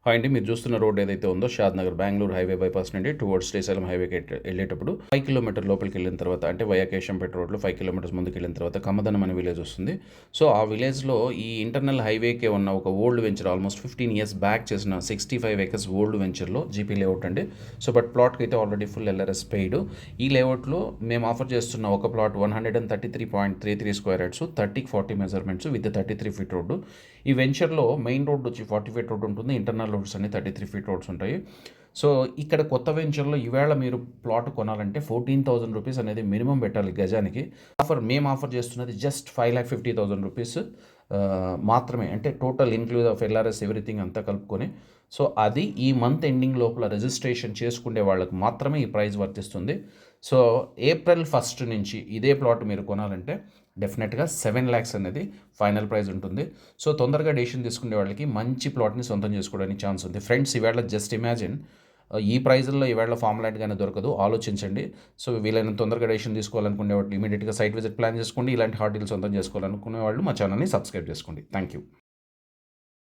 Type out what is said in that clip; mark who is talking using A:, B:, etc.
A: Hi అండి, మీరు చూస్తున్న రోడ్ ఏదైతే ఉందో షాద్ నగర్ బెంగళూరు హైవే బైపాస్ నుండి టువర్డ్స్ శ్రీశైలం హైవేకి వెళ్ళేటప్పుడు 5 కిలోమీటర్ లోపలికి వెళ్ళిన తర్వాత అంటే వయా కేశంపేట రోడ్లో 5 కిలోమీటర్స్ ముందుకు వెళ్ళిన తర్వాత కమ్మదనం అనే విలేజ్ వస్తుంది. సో ఆ విలేజ్లో ఈ ఇంటర్నల్ హైవేకే ఉన్న ఒక old venture almost 15 years back చేసిన 65 ఏకర్స్ ఓల్డ్ వెంచర్లో జీపీ లేఅవుట్ అండి. సో బట్ ప్లాట్కి అయితే ఆల్రెడీ ఫుల్ ఎల్ఆర్ఎస్ పెయిడ్. ఈ లేఅవుట్లో మేము ఆఫర్ చేస్తున్న ఒక plot 133.33 square yards, 30-40 measurements with 33 feet road. ఈ వెంచర్లో మెయిన్ రోడ్ వచ్చి 40 ఫీట్ రోడ్ ఉంటుంది, ఇంటర్నల్ రోడ్స్ అన్ని 33 ఫీట్ రోడ్స్ ఉంటాయి. సో ఇక్కడ కొత్త వెంచర్లో ఈవేళ మీరు ప్లాట్ కొనాలంటే 14,000 రూపీస్ అనేది మినిమం పెట్టాలి గజానికి. మేము ఆఫర్ చేస్తున్నది జస్ట్ 5,50,000 రూపీస్ మాత్రమే, అంటే total include of LRS everything అంతా కలుపుకొని. సో అది ఈ మంత్ ఎండింగ్ లోపల రిజిస్ట్రేషన్ చేసుకునే వాళ్ళకి మాత్రమే ఈ ప్రైస్ వర్తిస్తుంది. సో ఏప్రిల్ 1 నుంచి ఇదే ప్లాట్ మీరు కొనాలంటే డెఫినెట్గా 7 lakhs అనేది ఫైనల్ ప్రైస్ ఉంటుంది. సో తొందరగా డెసిషన్ తీసుకునే వాళ్ళకి మంచి ప్లాట్ని సొంతం చేసుకోవడానికి ఛాన్స్ ఉంది. ఫ్రెండ్స్, ఈవేళ జస్ట్ ఇమాజిన్ ఈ ప్రైజుల్లో ఈవేళ ఫామ్ ల్యాండ్గానే దొరకదు, ఆలోచించండి. సో వీలైనంత తొందరగా డెసిషన్ తీసుకోవాలనుకునే వాళ్ళు ఇమీడియట్గా సైట్ విజిట్ ప్లాన్ చేసుకోండి. ఇలాంటి హాట్ డీల్ సొంతం చేసుకోవాలనుకునే వాళ్ళు మా ఛానల్ని సబ్స్క్రైబ్ చేసుకోండి. Thank you.